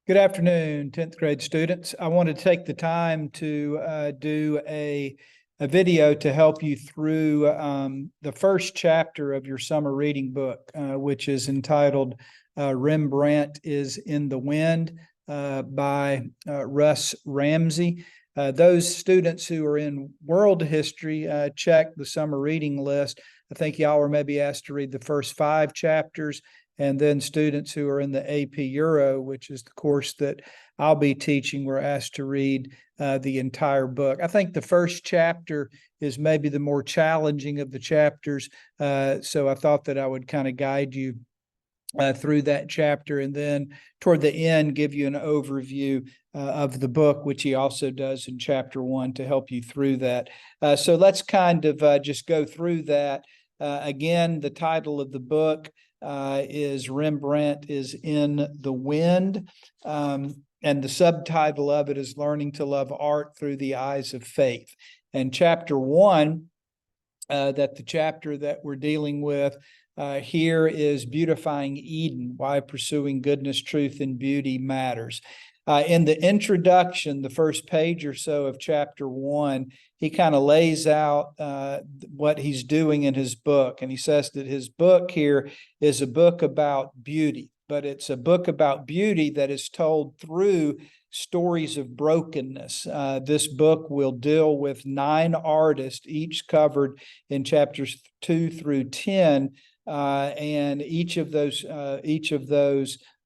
Good afternoon, 10th grade students. I want to take the time to do a video to help you through the first chapter of your summer reading book, which is entitled Rembrandt is in the Wind by Russ Ramsey. Those students who are in world history, check the summer reading list. I think y'all were maybe asked to read the first 5 chapters. And then students who are in the AP Euro, which is the course that I'll be teaching, were asked to read the entire book. I think the first chapter is maybe the more challenging of the chapters. So I thought that I would kind of guide you through that chapter, and then toward the end give you an overview of the book, which he also does in chapter 1 to help you through that. So let's kind of just go through that. Again, the title of the book is Rembrandt is in the Wind. And the subtitle of it is Learning to Love Art Through the Eyes of Faith. And chapter 1, the chapter that we're dealing with here is Beautifying Eden, Why Pursuing Goodness, Truth, and Beauty Matters. In the introduction, the first page or so of chapter 1, he kind of lays out what he's doing in his book. And he says that his book here is a book about beauty, but it's a book about beauty that is told through stories of brokenness. This book will deal with 9 artists, each covered in chapters 2 through 10. And each of those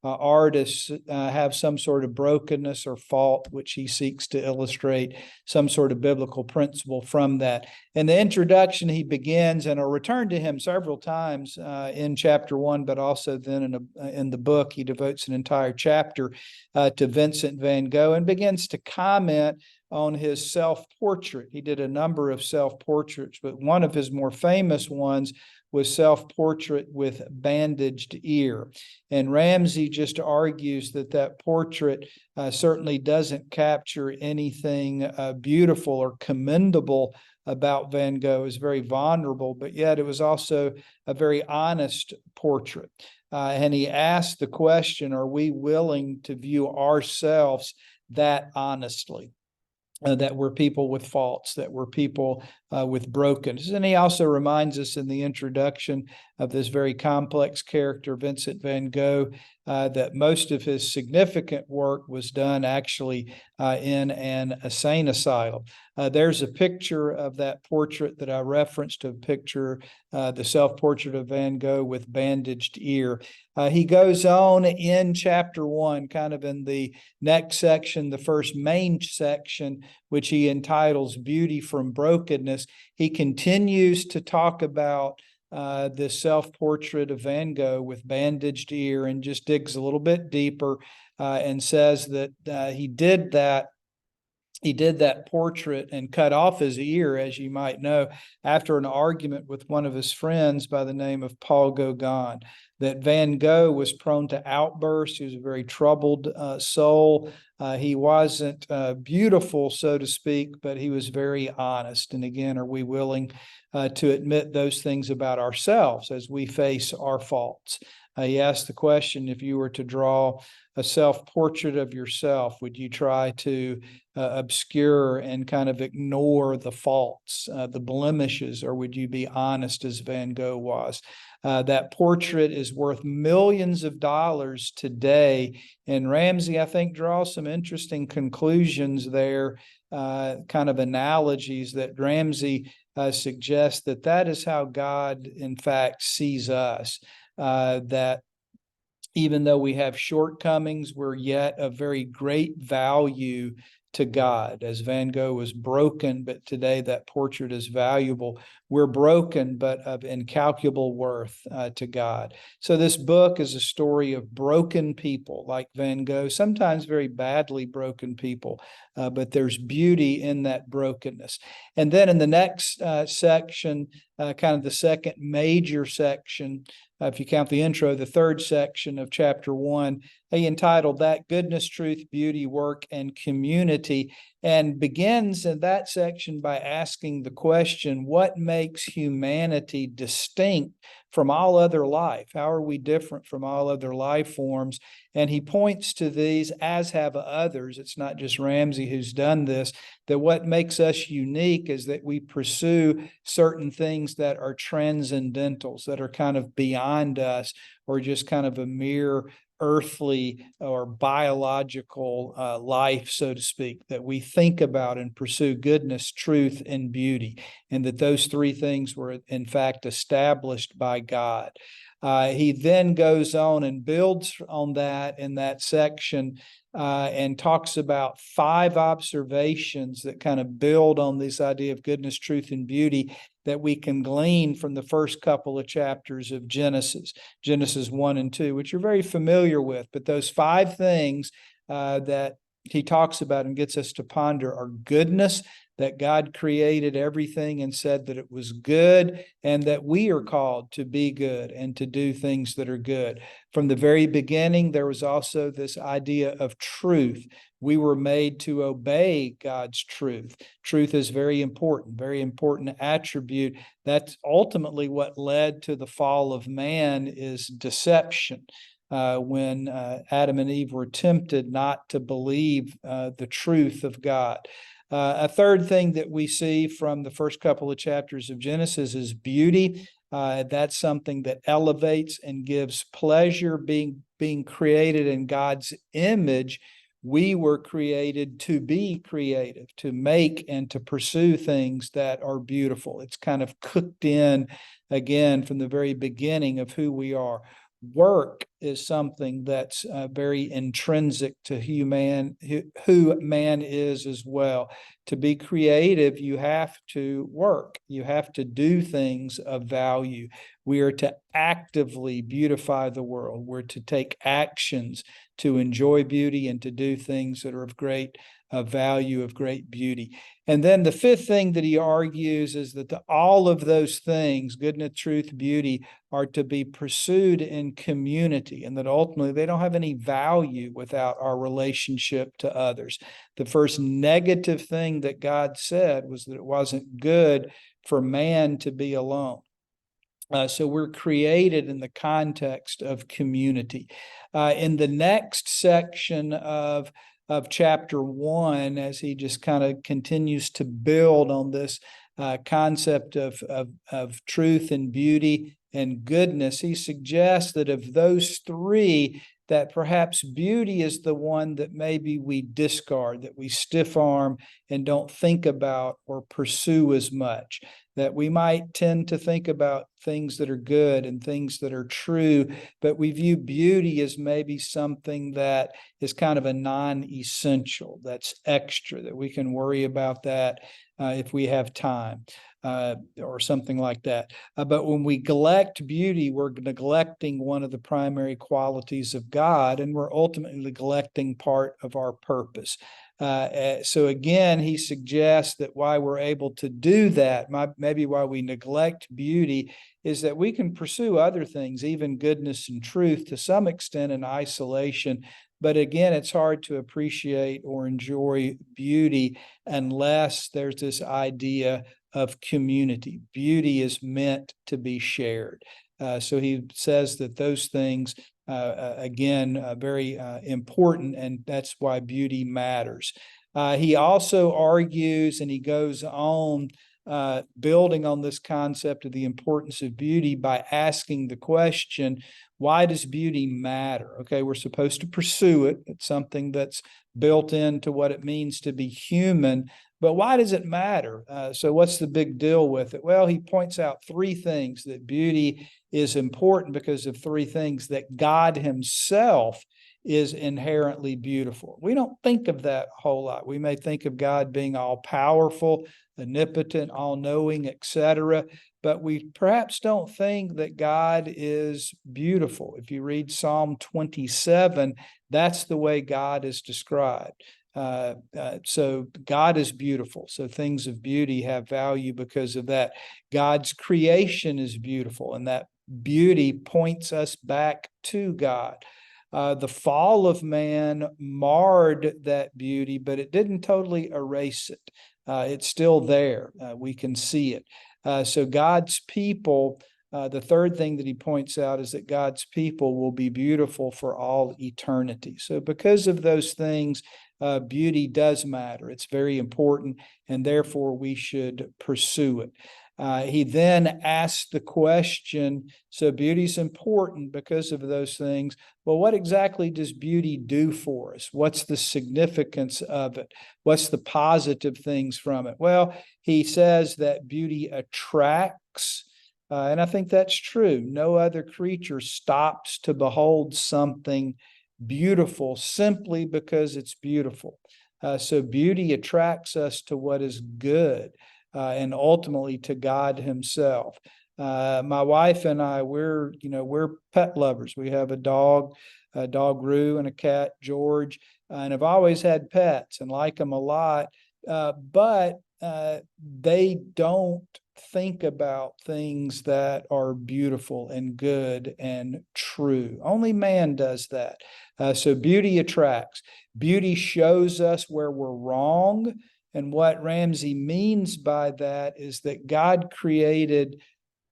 artists have some sort of brokenness or fault, which he seeks to illustrate some sort of biblical principle from that. In the introduction, he begins, and I'll return to him several times in chapter 1, but also then in the book, he devotes an entire chapter to Vincent van Gogh and begins to comment on his self-portrait. He did a number of self-portraits, but one of his more famous ones was Self-Portrait with Bandaged Ear. And Ramsey just argues that portrait certainly doesn't capture anything beautiful or commendable about Van Gogh. It was very vulnerable, but yet it was also a very honest portrait. And he asked the question, are we willing to view ourselves that honestly? That we're people with faults, that we're people with brokenness. And he also reminds us in the introduction of this very complex character, Vincent van Gogh, that most of his significant work was done actually in an insane asylum. There's a picture of that portrait that I referenced, a picture, the self-portrait of Van Gogh with bandaged ear. He goes on in chapter 1, kind of in the next section, the first main section, which he entitles Beauty from Brokenness. He continues to talk about this self-portrait of Van Gogh with bandaged ear and just digs a little bit deeper and says that he did that portrait and cut off his ear, as you might know, after an argument with one of his friends by the name of Paul Gauguin. That Van Gogh was prone to outbursts. He was a very troubled soul. He wasn't beautiful, so to speak, but he was very honest. And again, are we willing to admit those things about ourselves as we face our faults? He asked the question, if you were to draw a self-portrait of yourself, would you try to obscure and kind of ignore the faults, the blemishes, or would you be honest as Van Gogh was? That portrait is worth millions of dollars today. And Ramsey, I think, draws some interesting conclusions there, kind of analogies that Ramsey suggests that is how God, in fact, sees us. That even though we have shortcomings, we're yet of very great value to God. As Van Gogh was broken, but today that portrait is valuable. We're broken, but of incalculable worth to God. So this book is a story of broken people like Van Gogh, sometimes very badly broken people, but there's beauty in that brokenness. And then in the next section, kind of the second major section, if you count the intro, the third section of chapter 1, he entitled that Goodness, Truth, Beauty, Work, and Community. and begins in that section by asking the question, what makes humanity distinct from all other life? How are we different from all other life forms? And he points to these, as have others. It's not just Ramsey who's done this, that what makes us unique is that we pursue certain things that are transcendentals, that are kind of beyond us, or just kind of a mere earthly or biological life, so to speak, that we think about and pursue goodness, truth, and beauty, and that those three things were in fact established by God. He then goes on and builds on that in that section and talks about 5 observations that kind of build on this idea of goodness, truth, and beauty that we can glean from the first couple of chapters of Genesis 1 and 2, which you're very familiar with. But those 5 things that he talks about and gets us to ponder are goodness, that God created everything and said that it was good, and that we are called to be good and to do things that are good. From the very beginning, there was also this idea of truth. We were made to obey God's truth. Truth is very important attribute. That's ultimately what led to the fall of man, is deception. When Adam and Eve were tempted not to believe the truth of God. A third thing that we see from the first couple of chapters of Genesis is beauty. That's something that elevates and gives pleasure. Being created in God's image, we were created to be creative, to make and to pursue things that are beautiful. It's kind of cooked in, again, from the very beginning of who we are. Work is something that's very intrinsic to who man is as well. To be creative, you have to work. You have to do things of value. We are to actively beautify the world. We're to take actions to enjoy beauty and to do things that are of great value, of great beauty. And then the fifth thing that he argues is that all of those things, goodness, truth, beauty, are to be pursued in community, and that ultimately they don't have any value without our relationship to others. The first negative thing that God said was that it wasn't good for man to be alone. So we're created in the context of community. In the next section of chapter 1, as he just kind of continues to build on this concept of truth and beauty and goodness, he suggests that of those 3, that perhaps beauty is the one that maybe we discard, that we stiff arm and don't think about or pursue as much. That we might tend to think about things that are good and things that are true, but we view beauty as maybe something that is kind of a non-essential, that's extra, that we can worry about that if we have time. Or something like that. But when we neglect beauty, we're neglecting one of the primary qualities of God, and we're ultimately neglecting part of our purpose. So again, he suggests that why we're able to do that, maybe why we neglect beauty, is that we can pursue other things, even goodness and truth, to some extent in isolation. But again, it's hard to appreciate or enjoy beauty unless there's this idea of community. Beauty is meant to be shared. So he says that those things, again, very important, and that's why beauty matters. He also argues, and he goes on, building on this concept of the importance of beauty by asking the question, why does beauty matter? Okay, we're supposed to pursue it. It's something that's built into what it means to be human. But why does it matter? So what's the big deal with it? Well, he points out 3 things that beauty is important because of 3 things: that God himself is inherently beautiful. We don't think of that a whole lot. We may think of God being all powerful, omnipotent, all-knowing, etc., but we perhaps don't think that God is beautiful. If you read Psalm 27, that's the way God is described. So God is beautiful. So things of beauty have value because of that. God's creation is beautiful, and that beauty points us back to God. The fall of man marred that beauty, but it didn't totally erase it. It's still there. We can see it. So God's people, the third thing that he points out is that God's people will be beautiful for all eternity. So because of those things, beauty does matter. It's very important, and therefore we should pursue it. He then asks the question, so beauty's important because of those things. Well, what exactly does beauty do for us? What's the significance of it? What's the positive things from it? Well, he says that beauty attracts, and I think that's true. No other creature stops to behold something beautiful simply because it's beautiful. So beauty attracts us to what is good. And ultimately to God himself. My wife and I, we're pet lovers. We have a dog Rue, and a cat, George, and have always had pets and like them a lot. But they don't think about things that are beautiful and good and true. Only man does that. So beauty attracts. Beauty shows us where we're wrong. And what Ramsey means by that is that God created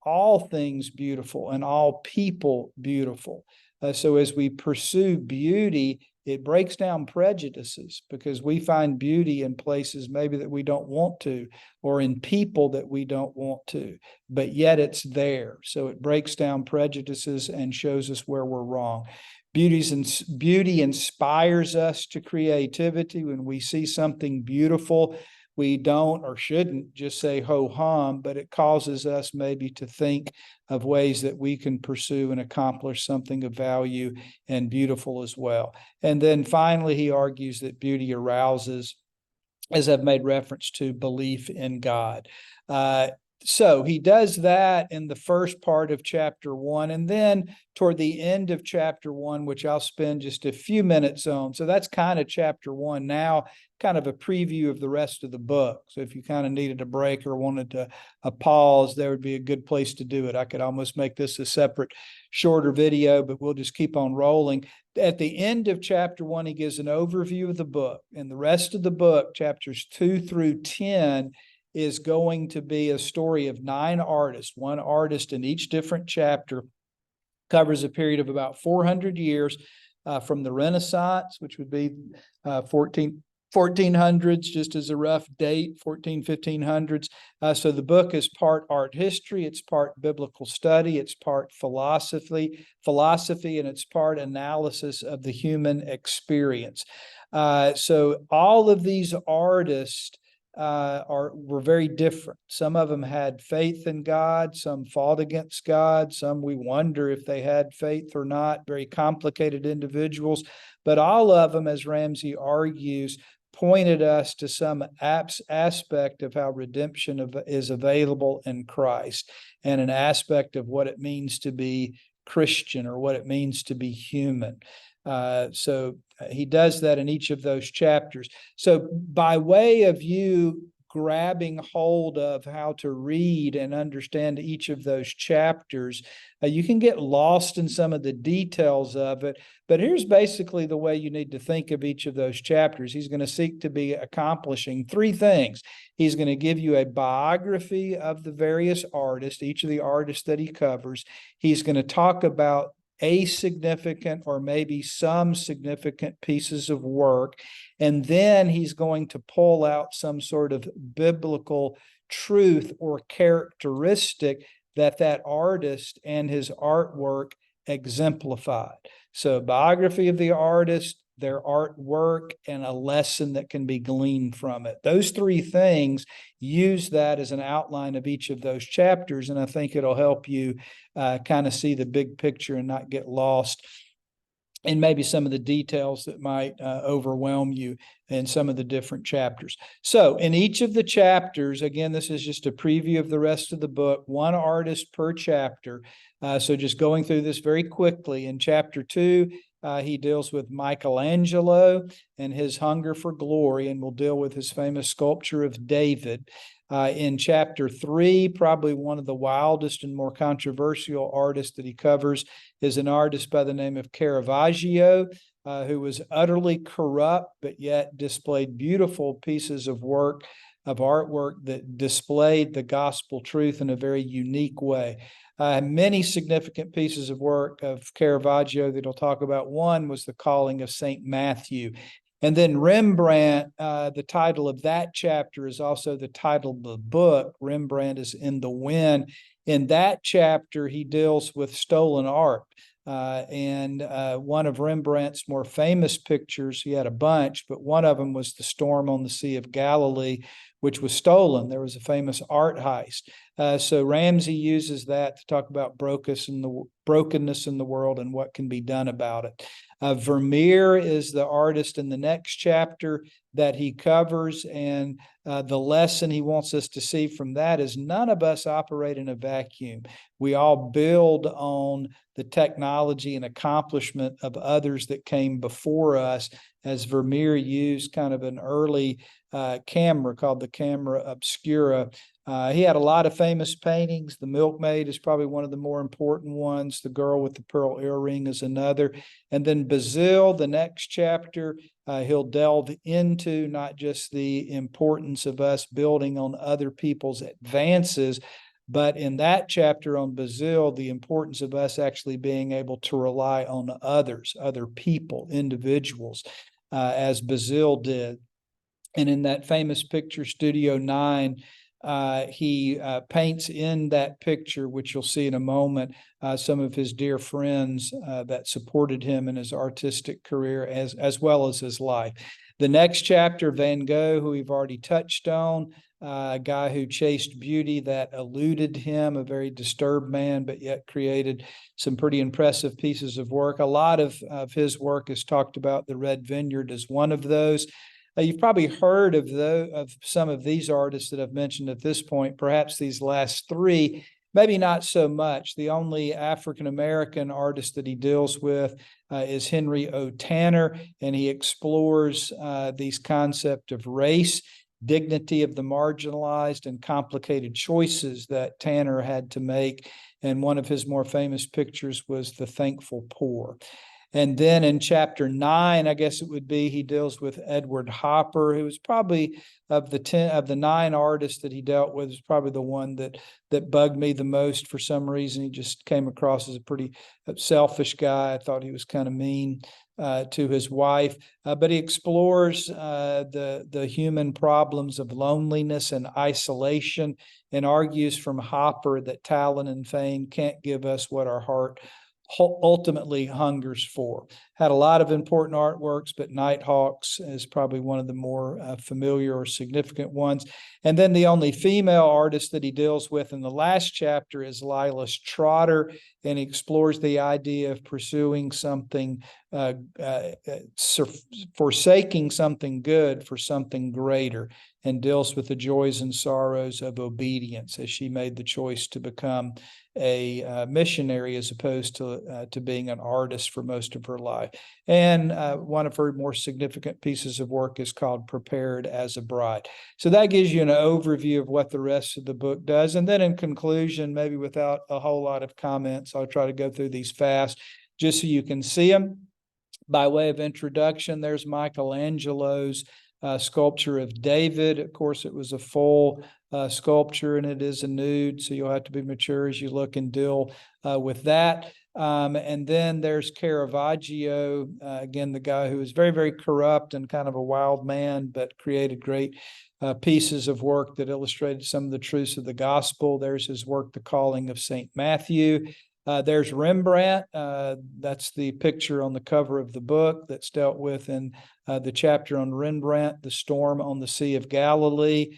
all things beautiful and all people beautiful. So as we pursue beauty, it breaks down prejudices because we find beauty in places maybe that we don't want to, or in people that we don't want to, but yet it's there. So it breaks down prejudices and shows us where we're wrong. Beauty inspires us to creativity. When we see something beautiful, we don't or shouldn't just say ho-hum, but it causes us maybe to think of ways that we can pursue and accomplish something of value and beautiful as well. And then finally, he argues that beauty arouses, as I've made reference to, belief in God. So he does that in the first part of chapter 1, and then toward the end of chapter 1, which I'll spend just a few minutes on. So that's kind of chapter 1. Now, kind of a preview of the rest of the book. So if you kind of needed a break or wanted to a pause, there would be a good place to do it. I could almost make this a separate, shorter video, but we'll just keep on rolling. At the end of chapter 1, he gives an overview of the book, and the rest of the book, chapters 2 through 10, is going to be a story of 9 artists, one artist in each different chapter, covers a period of about 400 years from the Renaissance, which would be 1400s, just as a rough date, 1500s. So the book is part art history, it's part biblical study, it's part philosophy, and it's part analysis of the human experience. So all of these artists were very different. Some of them had faith in God, some fought against God, some we wonder if they had faith or not, very complicated individuals. But all of them, as Ramsey argues, pointed us to some aspect of how redemption is available in Christ, and an aspect of what it means to be Christian or what it means to be human. So he does that in each of those chapters. So by way of you grabbing hold of how to read and understand each of those chapters, you can get lost in some of the details of it, but here's basically the way you need to think of each of those chapters. He's going to seek to be accomplishing 3 things. He's going to give you a biography of the various artists, each of the artists that he covers. He's going to talk about a significant or maybe some significant pieces of work, and then he's going to pull out some sort of biblical truth or characteristic that artist and his artwork exemplified. So biography of the artist, their artwork, and a lesson that can be gleaned from it. Those 3 things, use that as an outline of each of those chapters, and I think it'll help you kind of see the big picture and not get lost in maybe some of the details that might overwhelm you in some of the different chapters. So in each of the chapters, again, this is just a preview of the rest of the book, 1 artist per chapter. So just going through this very quickly. In chapter 2, he deals with Michelangelo and his hunger for glory, and we'll deal with his famous sculpture of David. In chapter 3, probably one of the wildest and more controversial artists that he covers is an artist by the name of Caravaggio, who was utterly corrupt, but yet displayed beautiful pieces of artwork that displayed the gospel truth in a very unique way. Many significant pieces of work of Caravaggio that he'll talk about. One was the calling of St. Matthew. And then Rembrandt, the title of that chapter is also the title of the book. Rembrandt is in the Wind. In that chapter, he deals with stolen art. And one of Rembrandt's more famous pictures, he had a bunch, but one of them was the Storm on the Sea of Galilee, which was stolen. There was a famous art heist. So Ramsey uses that to talk about brokenness in the world and what can be done about it. Vermeer is the artist in the next chapter that he covers, and the lesson he wants us to see from that is none of us operate in a vacuum. We all build on the technology and accomplishment of others that came before us, as Vermeer used kind of an early camera called the camera obscura. He had a lot of famous paintings. The Milkmaid is probably one of the more important ones. The Girl with the Pearl Earring is another. And then Basile, the next chapter, he'll delve into not just the importance of us building on other people's advances, but in that chapter on Basile, the importance of us actually being able to rely on others, other people, individuals, as Basile did. And in that famous picture, Studio 9, he paints in that picture, which you'll see in a moment, some of his dear friends that supported him in his artistic career as well as his life. The next chapter, Van Gogh, who we've already touched on, a guy who chased beauty that eluded him, a very disturbed man, but yet created some pretty impressive pieces of work. A lot of his work is talked about. The Red Vineyard is one of those. You've probably heard of some of these artists that I've mentioned at this point, perhaps these last three, maybe not so much. The only African-American artist that he deals with is Henry O. Tanner, and he explores these concepts of race, dignity of the marginalized, and complicated choices that Tanner had to make. And one of his more famous pictures was The Thankful Poor. And then in chapter 9, I guess it would be, he deals with Edward Hopper, who was probably of the 9 artists that he dealt with, is probably the one that bugged me the most for some reason. He just came across as a pretty selfish guy. I thought he was kind of mean to his wife, but he explores the human problems of loneliness and isolation, and argues from Hopper that talent and fame can't give us what our heart ultimately hungers for. Had a lot of important artworks, but Nighthawks is probably one of the more familiar or significant ones. And then the only female artist that he deals with in the last chapter is Lilas Trotter, and he explores the idea of pursuing something, forsaking something good for something greater, and deals with the joys and sorrows of obedience, as she made the choice to become a missionary as opposed to being an artist for most of her life. And one of her more significant pieces of work is called Prepared as a Bride. So that gives you an overview of what the rest of the book does. And then in conclusion, maybe without a whole lot of comments, I'll try to go through these fast just so you can see them. By way of introduction, there's Michelangelo's sculpture of David. Of course, it was a full sculpture, and it is a nude, so you'll have to be mature as you look and deal with that. And then there's Caravaggio, again, the guy who was very, very corrupt and kind of a wild man, but created great pieces of work that illustrated some of the truths of the gospel. There's his work, The Calling of St. Matthew. There's Rembrandt. That's the picture on the cover of the book that's dealt with in the chapter on Rembrandt, The Storm on the Sea of Galilee.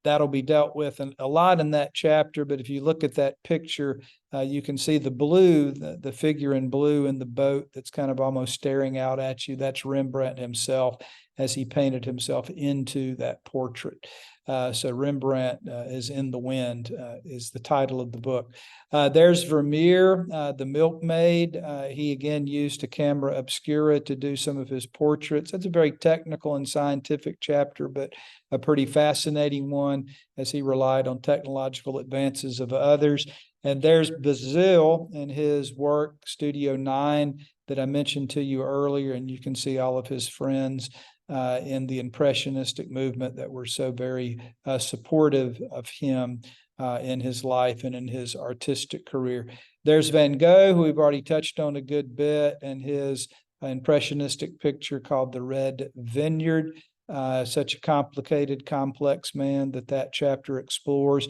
That'll be dealt with a lot in that chapter, but if you look at that picture, you can see the blue, the figure in blue in the boat that's kind of almost staring out at you. That's Rembrandt himself as he painted himself into that portrait. So Rembrandt is in the Wind is the title of the book. There's Vermeer, the milkmaid. He again used a camera obscura to do some of his portraits. That's a very technical and scientific chapter, but a pretty fascinating one as he relied on technological advances of others. And there's Bazille and his work, Studio 9, that I mentioned to you earlier, and you can see all of his friends in the Impressionistic movement that were so very supportive of him in his life and in his artistic career. There's Van Gogh, who we've already touched on a good bit, and his Impressionistic picture called The Red Vineyard. Such a complicated, complex man that chapter explores.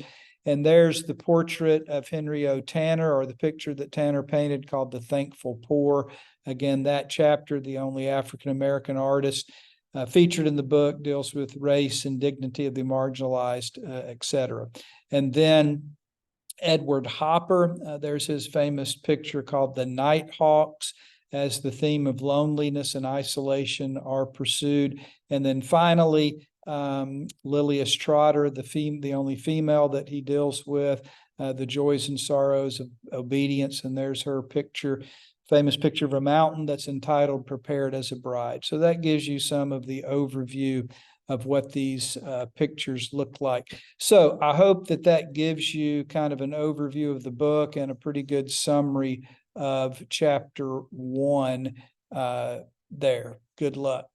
And there's the portrait of Henry O. Tanner, or the picture that Tanner painted called The Thankful Poor. Again, that chapter, the only African-American artist featured in the book, deals with race and dignity of the marginalized, etc. And then Edward Hopper, there's his famous picture called The Nighthawks, as the theme of loneliness and isolation are pursued. And then finally, Lilias Trotter, the only female that he deals with, the joys and sorrows of obedience. And there's her picture, famous picture of a mountain that's entitled Prepared as a Bride. So that gives you some of the overview of what these pictures look like. So I hope that gives you kind of an overview of the book and a pretty good summary of chapter 1 there. Good luck.